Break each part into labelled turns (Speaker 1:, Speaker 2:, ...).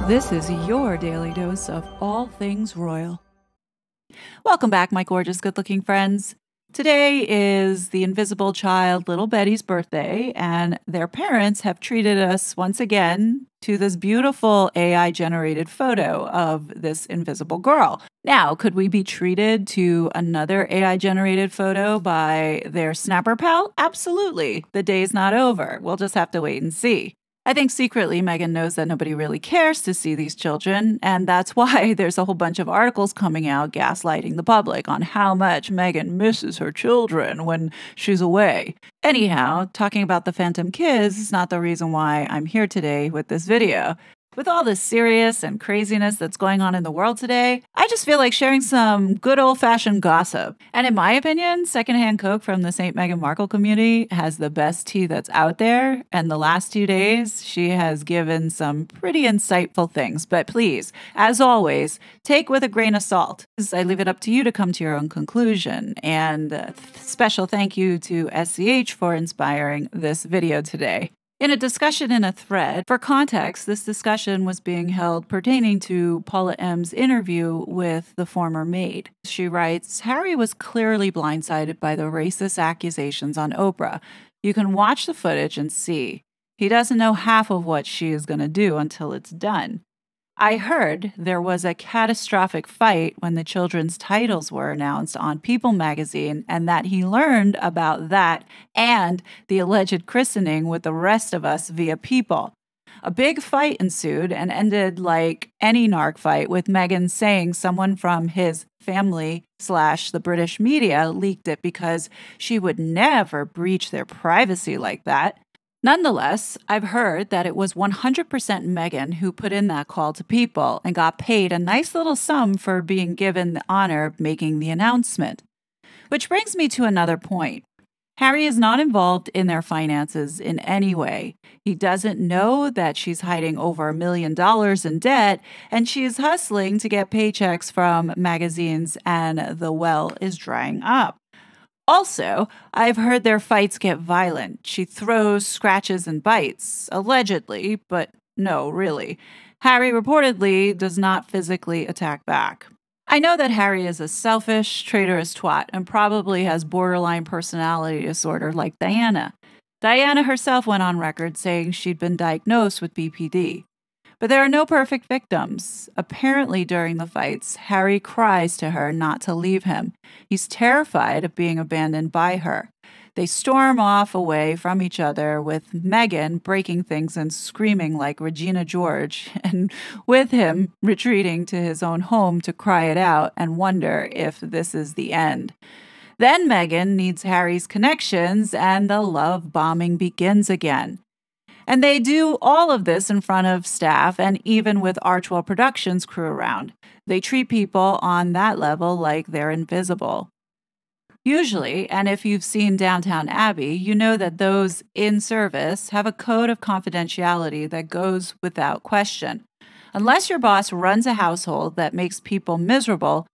Speaker 1: This is your daily dose of all things royal. Welcome back, my gorgeous, good-looking friends. Today is the invisible child, little Betty's birthday, and their parents have treated us once again to this beautiful AI-generated photo of this invisible girl. Now, could we be treated to another AI-generated photo by their snapper pal? Absolutely. The day's not over. We'll just have to wait and see. I think secretly Meghan knows that nobody really cares to see these children, and that's why there's a whole bunch of articles coming out gaslighting the public on how much Meghan misses her children when she's away. Anyhow, talking about the phantom kids is not the reason why I'm here today with this video. With all this serious and craziness that's going on in the world today, I just feel like sharing some good old-fashioned gossip. And in my opinion, secondhand Coke from the St. Meghan Markle community has the best tea that's out there. And the last 2 days, she has given some pretty insightful things. But please, as always, take with a grain of salt. I leave it up to you to come to your own conclusion. And special thank you to SCH for inspiring this video today. In a discussion in a thread, for context, this discussion was being held pertaining to Paula M's interview with the former maid. She writes, Harry was clearly blindsided by the racist accusations on Oprah. You can watch the footage and see. He doesn't know half of what she is going to do until it's done. I heard there was a catastrophic fight when the children's titles were announced on People magazine, and that he learned about that and the alleged christening with the rest of us via People. A big fight ensued and ended like any narc fight, with Meghan saying someone from his family / the British media leaked it because she would never breach their privacy like that. Nonetheless, I've heard that it was 100% Meghan who put in that call to People and got paid a nice little sum for being given the honor of making the announcement. Which brings me to another point. Harry is not involved in their finances in any way. He doesn't know that she's hiding over $1 million in debt, and she is hustling to get paychecks from magazines, and the well is drying up. Also, I've heard their fights get violent. She throws, scratches, and bites. Allegedly, but no, really. Harry reportedly does not physically attack back. I know that Harry is a selfish, traitorous twat and probably has borderline personality disorder like Diana. Diana herself went on record saying she'd been diagnosed with BPD. But there are no perfect victims. Apparently, during the fights, Harry cries to her not to leave him. He's terrified of being abandoned by her. They storm off away from each other, with Meghan breaking things and screaming like Regina George, and with him retreating to his own home to cry it out and wonder if this is the end. Then Meghan needs Harry's connections, and the love bombing begins again. And they do all of this in front of staff and even with Archwell Productions crew around. They treat people on that level like they're invisible. Usually, and if you've seen Downton Abbey, you know that those in service have a code of confidentiality that goes without question. Unless your boss runs a household that makes people miserable,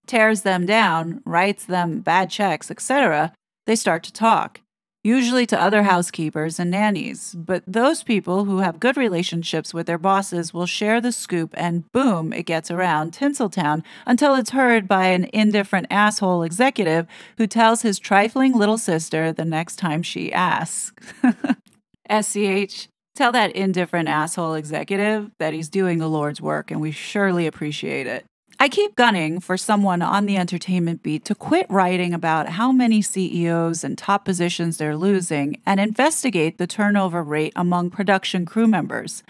Speaker 1: tears them down, writes them bad checks, etc., they start to talk. Usually to other housekeepers and nannies, but those people who have good relationships with their bosses will share the scoop, and boom, it gets around Tinseltown until it's heard by an indifferent asshole executive who tells his trifling little sister the next time she asks. SCH, tell that indifferent asshole executive that he's doing the Lord's work, and we surely appreciate it. I keep gunning for someone on the entertainment beat to quit writing about how many CEOs and top positions they're losing and investigate the turnover rate among production crew members.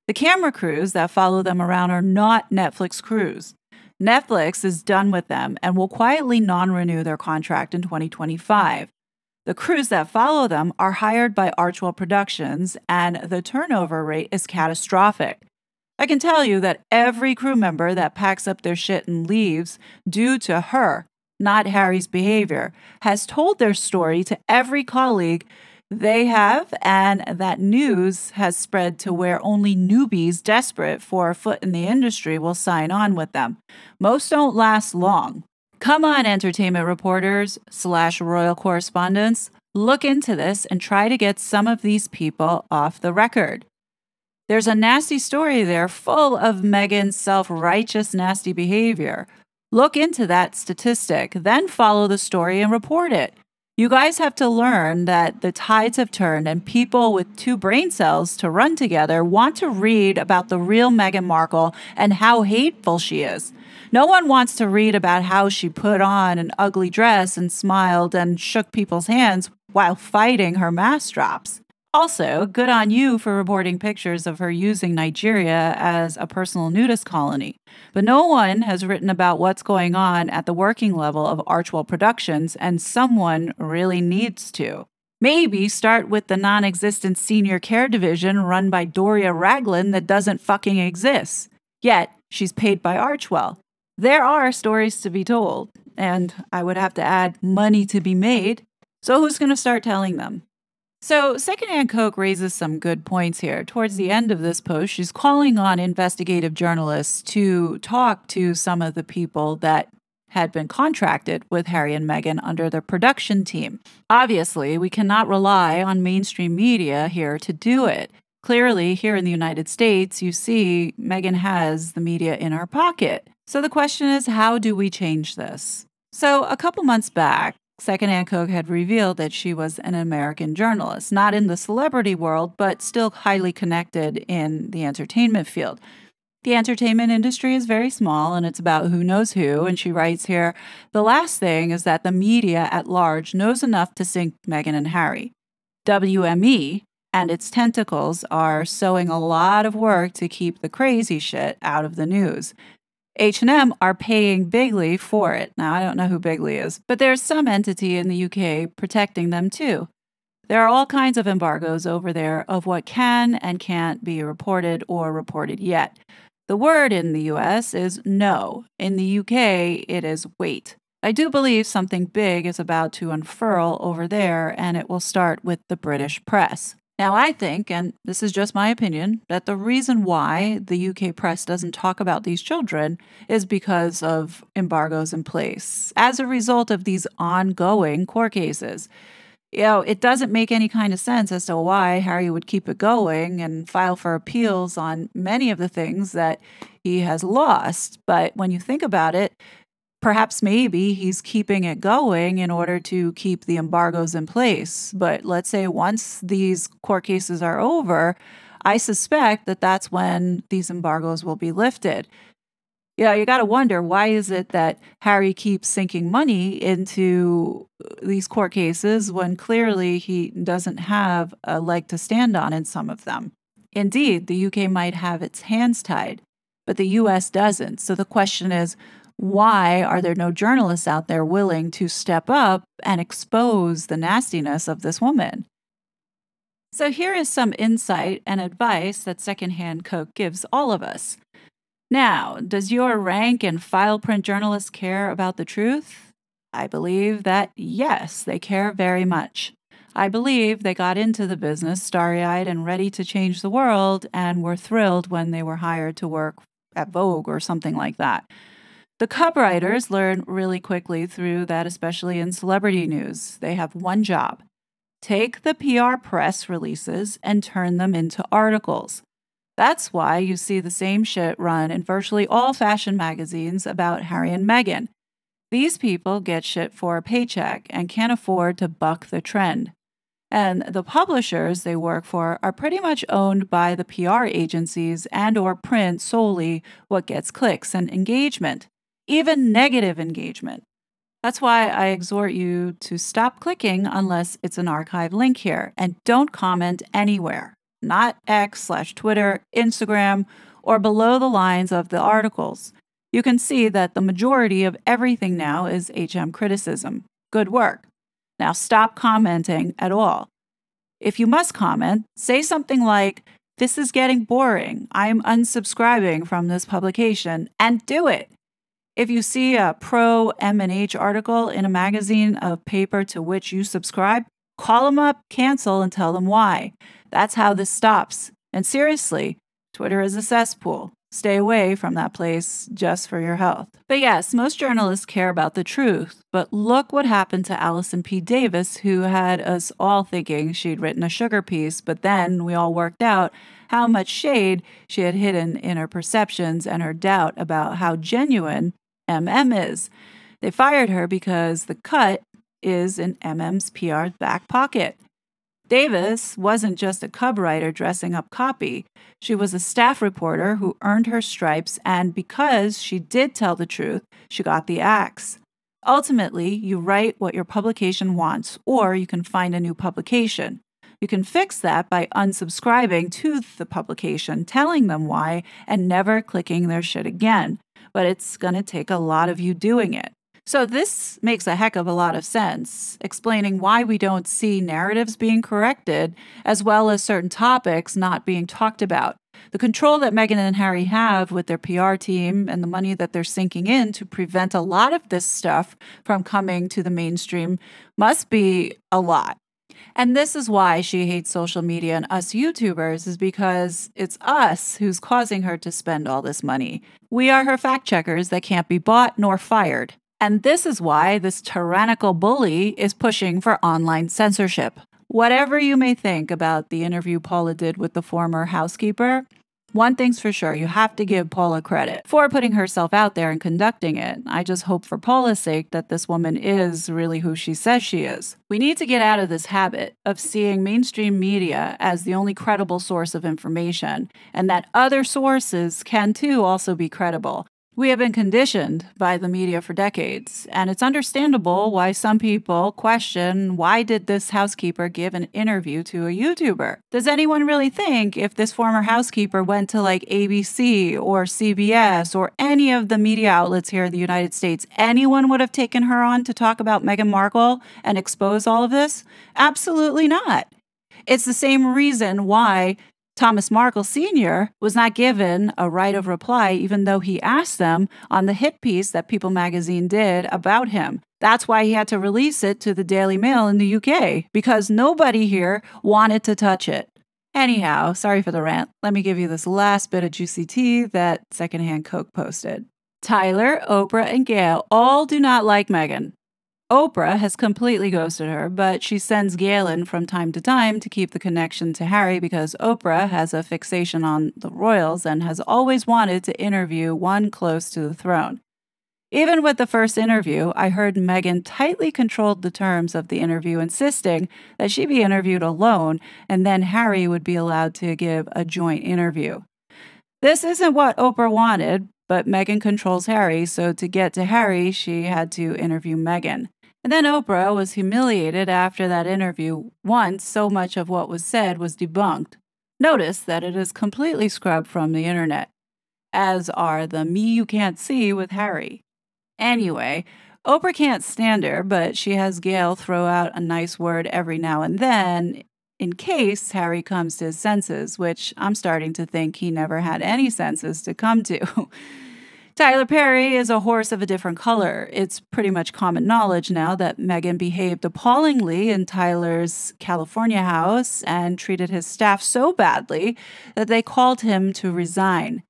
Speaker 1: The camera crews that follow them around are not Netflix crews. Netflix is done with them and will quietly non-renew their contract in 2025. The crews that follow them are hired by Archwell Productions, and the turnover rate is catastrophic. I can tell you that every crew member that packs up their shit and leaves due to her, not Harry's behavior, has told their story to every colleague they have, and that news has spread to where only newbies desperate for a foot in the industry will sign on with them. Most don't last long. Come on, entertainment reporters / royal correspondents, look into this and try to get some of these people off the record. There's a nasty story there full of Meghan's self-righteous nasty behavior. Look into that statistic, then follow the story and report it. You guys have to learn that the tides have turned and people with two brain cells to run together want to read about the real Meghan Markle and how hateful she is. No one wants to read about how she put on an ugly dress and smiled and shook people's hands while fighting her mask drops. Also, good on you for reporting pictures of her using Nigeria as a personal nudist colony. But no one has written about what's going on at the working level of Archwell Productions, and someone really needs to. Maybe start with the non-existent senior care division run by Doria Raglan that doesn't fucking exist. Yet, she's paid by Archwell. There are stories to be told, and I would have to add money to be made. So who's going to start telling them? So, Secondhand Coke raises some good points here. Towards the end of this post, she's calling on investigative journalists to talk to some of the people that had been contracted with Harry and Meghan under the production team. Obviously, we cannot rely on mainstream media here to do it. Clearly, here in the United States, you see Meghan has the media in her pocket. So the question is, how do we change this? So, a couple months back, Secondhand Coke had revealed that she was an American journalist, not in the celebrity world, but still highly connected in the entertainment field. The entertainment industry is very small, and it's about who knows who, and she writes here, the last thing is that the media at large knows enough to sink Meghan and Harry. WME and its tentacles are sowing a lot of work to keep the crazy shit out of the news. H&M are paying Bigley for it. Now, I don't know who Bigley is, but there's some entity in the UK protecting them too. There are all kinds of embargoes over there of what can and can't be reported or reported yet. The word in the US is no. In the UK, it is wait. I do believe something big is about to unfurl over there, and it will start with the British press. Now, I think, and this is just my opinion, that the reason why the UK press doesn't talk about these children is because of embargoes in place as a result of these ongoing court cases. It doesn't make any kind of sense as to why Harry would keep it going and file for appeals on many of the things that he has lost. But when you think about it, perhaps maybe he's keeping it going in order to keep the embargoes in place. But let's say once these court cases are over, I suspect that that's when these embargoes will be lifted. You got to wonder, why is it that Harry keeps sinking money into these court cases when clearly he doesn't have a leg to stand on in some of them? Indeed, the UK might have its hands tied, but the US doesn't. So the question is, why are there no journalists out there willing to step up and expose the nastiness of this woman? So here is some insight and advice that Secondhand Coke gives all of us. Now, does your rank and file print journalist care about the truth? I believe that yes, they care very much. I believe they got into the business starry-eyed and ready to change the world and were thrilled when they were hired to work at Vogue or something like that. The cub writers learn really quickly through that, especially in celebrity news. They have one job: take the PR press releases and turn them into articles. That's why you see the same shit run in virtually all fashion magazines about Harry and Meghan. These people get shit for a paycheck and can't afford to buck the trend. And the publishers they work for are pretty much owned by the PR agencies and or print solely what gets clicks and engagement. Even negative engagement. That's why I exhort you to stop clicking unless it's an archive link here, and don't comment anywhere, not X/Twitter, Instagram, or below the lines of the articles. You can see that the majority of everything now is HM criticism. Good work. Now stop commenting at all. If you must comment, say something like, "This is getting boring. I'm unsubscribing from this publication," and do it. If you see a pro-M&H article in a magazine of paper to which you subscribe, call them up, cancel, and tell them why. That's how this stops. And seriously, Twitter is a cesspool. Stay away from that place just for your health. But yes, most journalists care about the truth. But look what happened to Allison P. Davis, who had us all thinking she'd written a sugar piece, but then we all worked out how much shade she had hidden in her perceptions and her doubt about how genuine MM is. They fired her because the cut is in MM's PR's back pocket. Davis wasn't just a cub writer dressing up copy. She was a staff reporter who earned her stripes, and because she did tell the truth, she got the axe. Ultimately, you write what your publication wants, or you can find a new publication. You can fix that by unsubscribing to the publication, telling them why, and never clicking their shit again. But it's going to take a lot of you doing it. So this makes a heck of a lot of sense, explaining why we don't see narratives being corrected, as well as certain topics not being talked about. The control that Meghan and Harry have with their PR team and the money that they're sinking in to prevent a lot of this stuff from coming to the mainstream must be a lot. And this is why she hates social media and us YouTubers, is because it's us who's causing her to spend all this money. We are her fact checkers that can't be bought nor fired. And this is why this tyrannical bully is pushing for online censorship. Whatever you may think about the interview Paula did with the former housekeeper, one thing's for sure, you have to give Paula credit for putting herself out there and conducting it. I just hope for Paula's sake that this woman is really who she says she is. We need to get out of this habit of seeing mainstream media as the only credible source of information, and that other sources can too also be credible. We have been conditioned by the media for decades, and it's understandable why some people question, why did this housekeeper give an interview to a YouTuber? Does anyone really think if this former housekeeper went to like ABC or CBS or any of the media outlets here in the United States, anyone would have taken her on to talk about Meghan Markle and expose all of this? Absolutely not. It's the same reason why Thomas Markle Sr. was not given a right of reply, even though he asked them on the hit piece that People magazine did about him. That's why he had to release it to the Daily Mail in the UK, because nobody here wanted to touch it. Anyhow, sorry for the rant. Let me give you this last bit of juicy tea that Secondhand Coke posted. Tyler, Oprah, and Gayle all do not like Meghan. Oprah has completely ghosted her, but she sends Gayle in from time to time to keep the connection to Harry because Oprah has a fixation on the royals and has always wanted to interview one close to the throne. Even with the first interview, I heard Meghan tightly controlled the terms of the interview, insisting that she be interviewed alone and then Harry would be allowed to give a joint interview. This isn't what Oprah wanted, but Meghan controls Harry, so to get to Harry, she had to interview Meghan. And then Oprah was humiliated after that interview once so much of what was said was debunked. Notice that it is completely scrubbed from the internet, as are the me you can't see with Harry. Anyway, Oprah can't stand her, but she has Gayle throw out a nice word every now and then in case Harry comes to his senses, which I'm starting to think he never had any senses to come to. Tyler Perry is a horse of a different color. It's pretty much common knowledge now that Meghan behaved appallingly in Tyler's California house and treated his staff so badly that they called him to resign.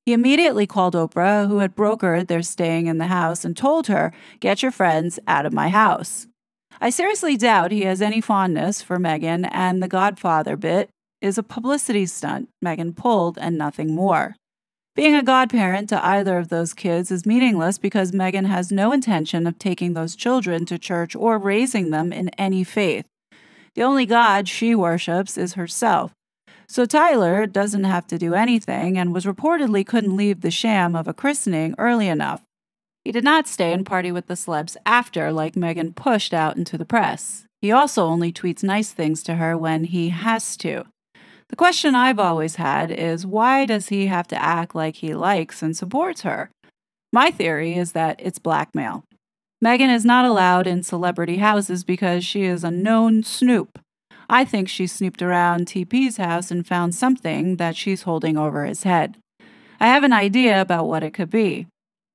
Speaker 1: He immediately called Oprah, who had brokered their staying in the house, and told her, "Get your friends out of my house." I seriously doubt he has any fondness for Meghan, and the Godfather bit is a publicity stunt Meghan pulled and nothing more. Being a godparent to either of those kids is meaningless because Meghan has no intention of taking those children to church or raising them in any faith. The only God she worships is herself. So Tyler doesn't have to do anything and was reportedly couldn't leave the sham of a christening early enough. He did not stay and party with the celebs after, like Meghan pushed out into the press. He also only tweets nice things to her when he has to. The question I've always had is, why does he have to act like he likes and supports her? My theory is that it's blackmail. Meghan is not allowed in celebrity houses because she is a known snoop. I think she snooped around TP's house and found something that she's holding over his head. I have an idea about what it could be.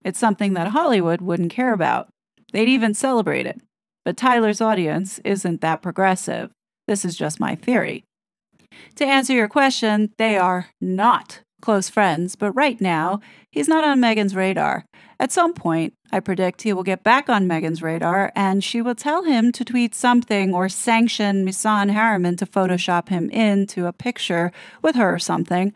Speaker 1: It's something that Hollywood wouldn't care about. They'd even celebrate it. But Tyler's audience isn't that progressive. This is just my theory. To answer your question, they are not close friends, but right now, he's not on Meghan's radar. At some point, I predict he will get back on Meghan's radar, and she will tell him to tweet something or sanction Misan Harriman to Photoshop him into a picture with her or something.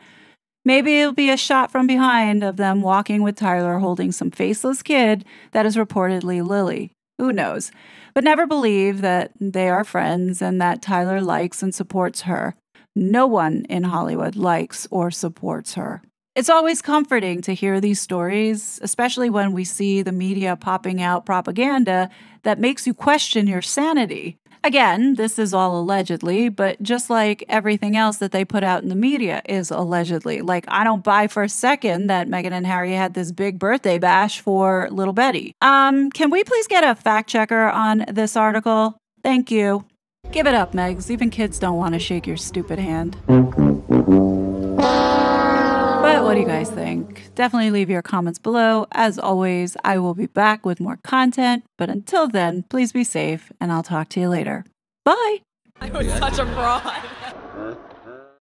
Speaker 1: Maybe it'll be a shot from behind of them walking with Tyler holding some faceless kid that is reportedly Lily. Who knows? But never believe that they are friends and that Tyler likes and supports her. No one in Hollywood likes or supports her. It's always comforting to hear these stories, especially when we see the media popping out propaganda that makes you question your sanity. Again, this is all allegedly, but just like everything else that they put out in the media is allegedly. Like, I don't buy for a second that Meghan and Harry had this big birthday bash for little Betty. Can we please get a fact checker on this article? Thank you. Give it up, Megs. Even kids don't want to shake your stupid hand. But what do you guys think? Definitely leave your comments below. As always, I will be back with more content. But until then, please be safe, and I'll talk to you later. Bye!
Speaker 2: I was such a fraud.